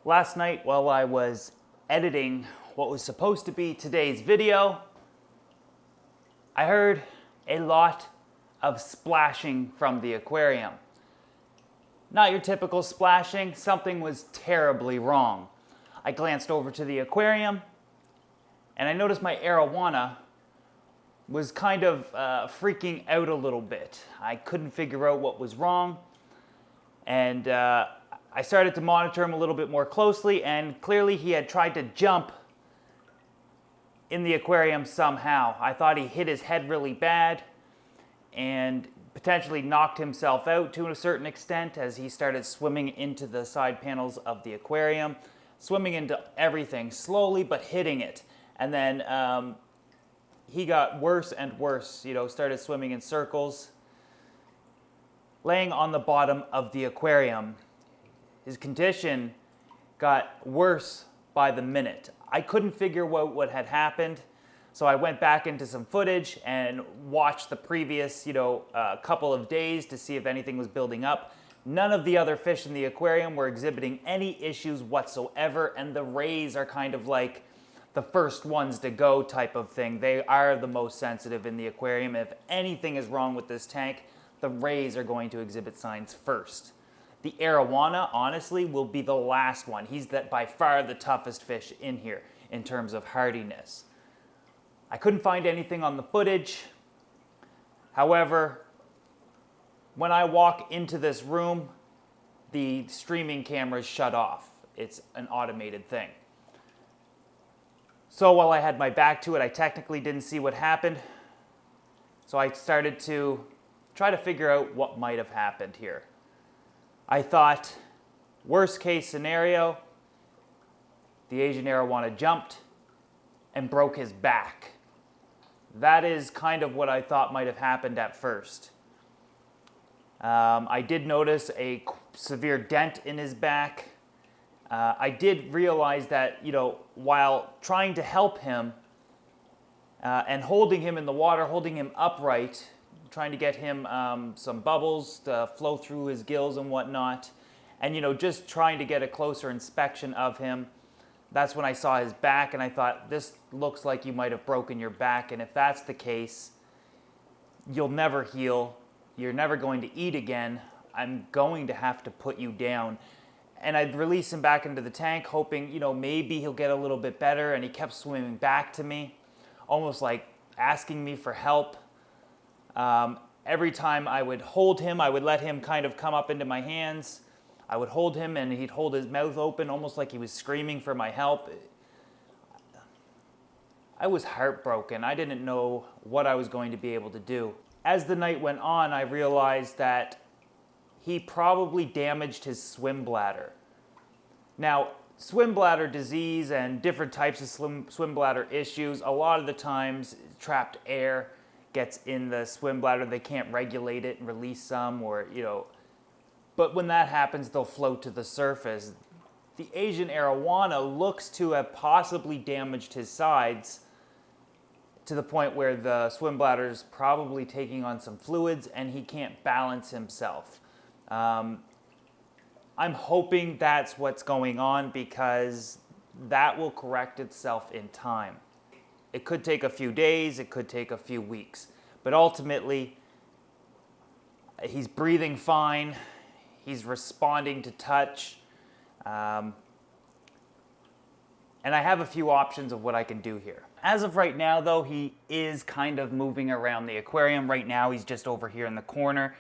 Last night while I was editing what was supposed to be today's video, I heard a lot of splashing from the aquarium. Not your typical splashing, something was terribly wrong. I glanced over to the aquarium and I noticed my arowana was kind of freaking out a little bit. I couldn't figure out what was wrong, and I started to monitor him a little bit more closely, and clearly he had tried to jump in the aquarium somehow. I thought he hit his head really bad and potentially knocked himself out to a certain extent as he started swimming into the side panels of the aquarium, swimming into everything slowly but hitting it. And then he got worse and worse, started swimming in circles, laying on the bottom of the aquarium. His condition got worse by the minute. I couldn't figure out what had happened, so I went back into some footage and watched the previous, couple of days to see if anything was building up. None of the other fish in the aquarium were exhibiting any issues whatsoever, and the rays are kind of like the first ones to go type of thing. They are the most sensitive in the aquarium. If anything is wrong with this tank, the rays are going to exhibit signs first. The arowana, honestly, will be the last one. He's by far the toughest fish in here in terms of hardiness. I couldn't find anything on the footage. However, when I walk into this room, the streaming cameras shut off. It's an automated thing. So while I had my back to it, I technically didn't see what happened. So I started to try to figure out what might have happened here. I thought, worst case scenario, the Asian arowana jumped and broke his back. That is kind of what I thought might have happened at first. I did notice a severe dent in his back. I did realize that, while trying to help him and holding him in the water, holding him upright, trying to get him some bubbles to flow through his gills and whatnot, and just trying to get a closer inspection of him, that's when I saw his back and I thought, this looks like you might have broken your back, and if that's the case, you'll never heal, you're never going to eat again, I'm going to have to put you down. And I'd release him back into the tank, hoping, maybe he'll get a little bit better, and he kept swimming back to me, almost like asking me for help. Every time I would hold him, I would let him kind of come up into my hands. I would hold him and he'd hold his mouth open, almost like he was screaming for my help. I was heartbroken. I didn't know what I was going to be able to do. As the night went on, I realized that he probably damaged his swim bladder. Now, swim bladder disease and different types of swim bladder issues, a lot of the times trapped air gets in the swim bladder. They can't regulate it and release some, or but when that happens, they'll float to the surface. The Asian arowana looks to have possibly damaged his sides to the point where the swim bladder is probably taking on some fluids and he can't balance himself. I'm hoping that's what's going on, because that will correct itself in time. It could take a few days, it could take a few weeks, but ultimately, he's breathing fine, he's responding to touch, and I have a few options of what I can do here. As of right now, though, he is kind of moving around the aquarium. Right now, he's just over here in the corner.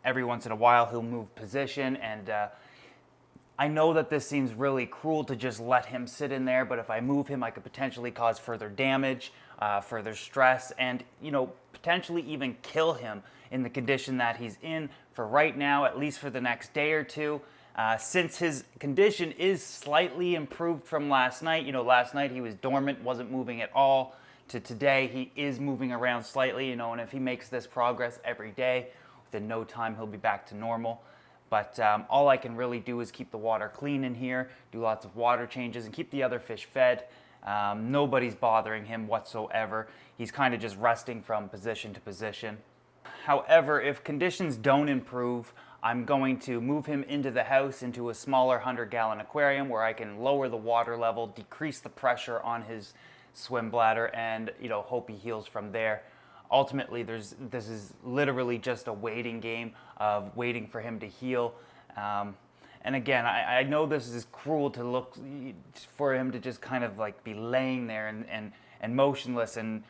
Every once in a while, he'll move position, and I know that this seems really cruel to just let him sit in there, but if I move him, I could potentially cause further damage, further stress, and potentially even kill him in the condition that he's in for right now, at least for the next day or two. Since his condition is slightly improved from last night, last night he was dormant, wasn't moving at all, to today he is moving around slightly, and if he makes this progress every day, within no time he'll be back to normal. But all I can really do is keep the water clean in here, do lots of water changes, and keep the other fish fed. Nobody's bothering him whatsoever. He's kind of just resting from position to position. However, if conditions don't improve, I'm going to move him into the house into a smaller 100-gallon aquarium where I can lower the water level, decrease the pressure on his swim bladder, and hope he heals from there. Ultimately, this is literally just a waiting game of waiting for him to heal. And again, I know this is cruel to look for him to just kind of like be laying there and motionless, and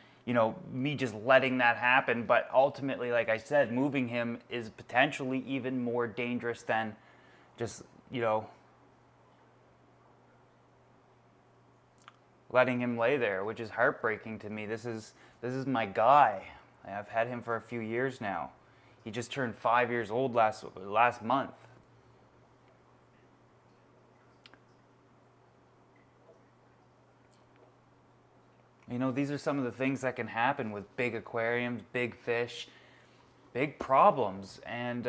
me just letting that happen. But ultimately, like I said, moving him is potentially even more dangerous than just letting him lay there, which is heartbreaking to me. This is my guy. I've had him for a few years now. He just turned 5 years old last month. These are some of the things that can happen with big aquariums, big fish, big problems. And,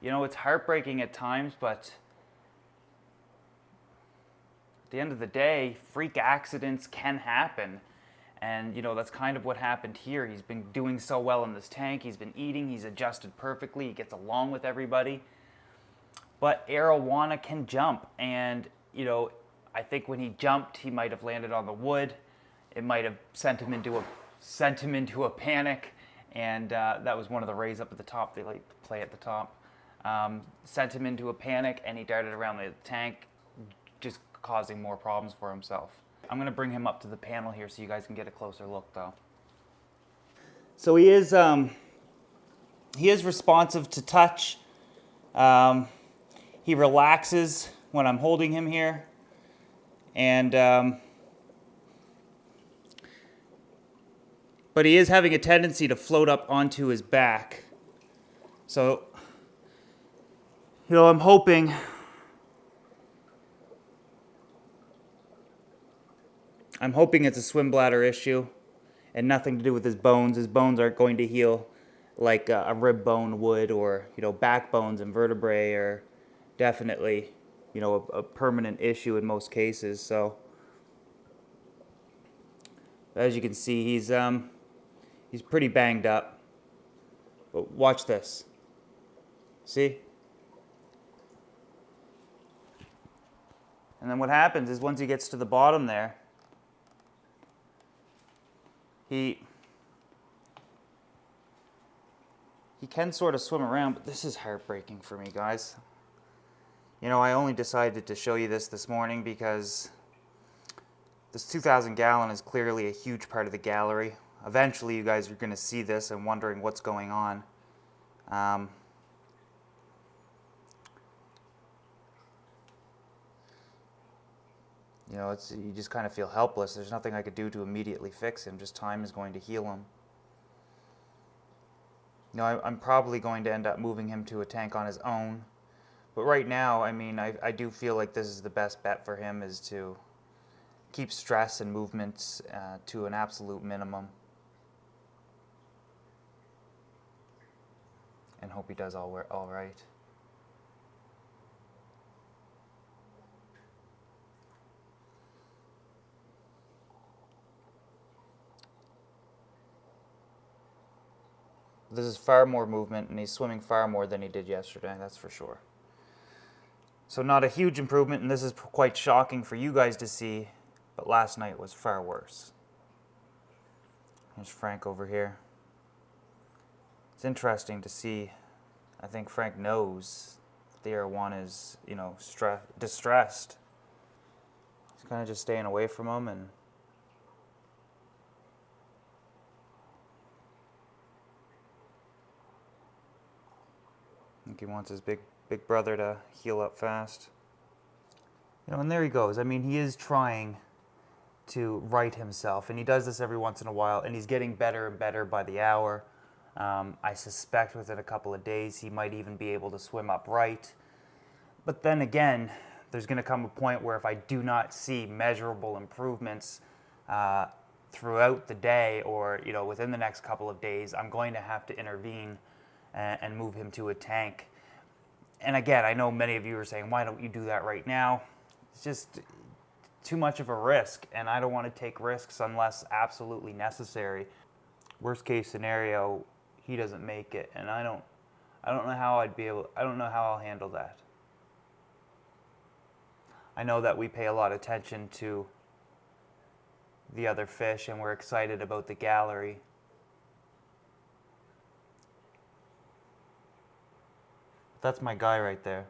it's heartbreaking at times, but at the end of the day, freak accidents can happen. And, that's kind of what happened here. He's been doing so well in this tank. He's been eating. He's adjusted perfectly. He gets along with everybody. But arowana can jump. And, I think when he jumped, he might have landed on the wood. It might have sent him into a panic, and that was one of the rays up at the top. They like play at the top. Sent him into a panic, and he darted around the tank, just causing more problems for himself. I'm gonna bring him up to the panel here so you guys can get a closer look, though. So he is responsive to touch. He relaxes when I'm holding him here, and but he is having a tendency to float up onto his back. So, I'm hoping it's a swim bladder issue and nothing to do with his bones. His bones aren't going to heal like a rib bone would, or, backbones and vertebrae are definitely, a permanent issue in most cases. So, as you can see, he's pretty banged up. But watch this. See? And then what happens is once he gets to the bottom there, he can sort of swim around, but this is heartbreaking for me, guys. I only decided to show you this morning because this 2,000 gallon is clearly a huge part of the gallery. Eventually, you guys are going to see this and wondering what's going on. You just kind of feel helpless. There's nothing I could do to immediately fix him. Just time is going to heal him. I'm probably going to end up moving him to a tank on his own. But right now, I do feel like this is the best bet for him, is to keep stress and movements to an absolute minimum. And hope he does all right. This is far more movement, and he's swimming far more than he did yesterday, that's for sure. So not a huge improvement, and this is quite shocking for you guys to see, but last night was far worse. There's Frank over here. It's interesting to see. I think Frank knows the arowana is, distressed. He's kind of just staying away from him, and I think he wants his big brother to heal up fast. And there he goes. He is trying to right himself, and he does this every once in a while, and he's getting better and better by the hour. I suspect within a couple of days he might even be able to swim upright. But then again, there's going to come a point where if I do not see measurable improvements throughout the day, or within the next couple of days, I'm going to have to intervene and move him to a tank. And again, I know many of you are saying, why don't you do that right now? It's just too much of a risk, and I don't want to take risks unless absolutely necessary. Worst case scenario, he doesn't make it, and I I don't know how I don't know how I'll handle that. I know that we pay a lot of attention to the other fish and we're excited about the gallery. That's my guy right there.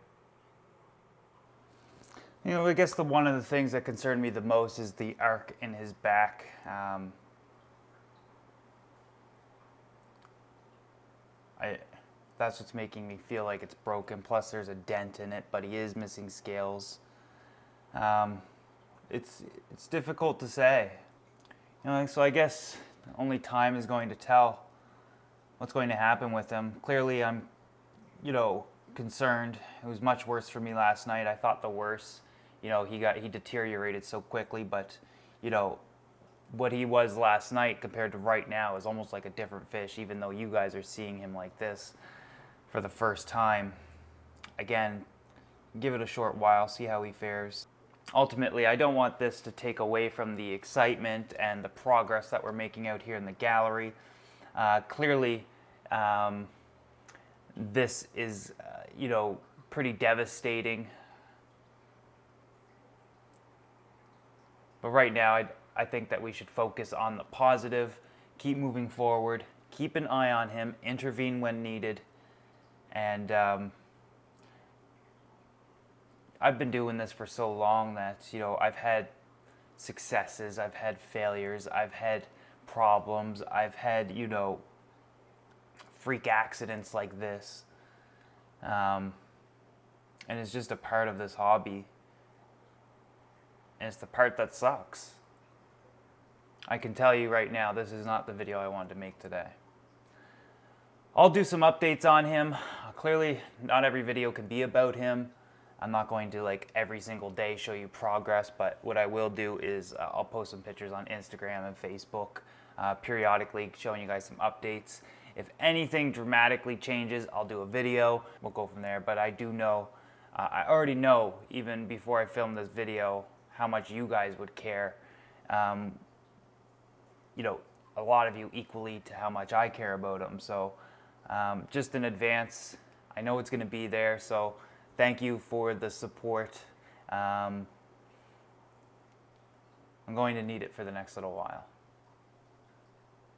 You know, I guess one of the things that concerned me the most is the arc in his back. That's what's making me feel like it's broken. Plus, there's a dent in it, but he is missing scales. It's difficult to say. You know, so I guess only time is going to tell what's going to happen with him. Clearly, I'm, you know, concerned. It was much worse for me last night. I thought the worst. You know, he deteriorated so quickly, but you know, what he was last night compared to right now is almost like a different fish, even though you guys are seeing him like this for the first time. Again, give it a short while, see how he fares. Ultimately, I don't want this to take away from the excitement and the progress that we're making out here in the gallery. Clearly, this is, you know, pretty devastating. But right now, I think that we should focus on the positive, keep moving forward, keep an eye on him, intervene when needed. And I've been doing this for so long that, you know, I've had successes, I've had failures, I've had problems, I've had, you know, freak accidents like this. And it's just a part of this hobby. And it's the part that sucks. I can tell you right now, this is not the video I wanted to make today. I'll do some updates on him. Clearly, not every video can be about him. I'm not going to like every single day show you progress, but what I will do is I'll post some pictures on Instagram and Facebook periodically showing you guys some updates. If anything dramatically changes, I'll do a video. We'll go from there, but I do know, I already know even before I filmed this video how much you guys would care. You know, a lot of you equally to how much I care about him. So just in advance, I know it's going to be there. So thank you for the support. I'm going to need it for the next little while.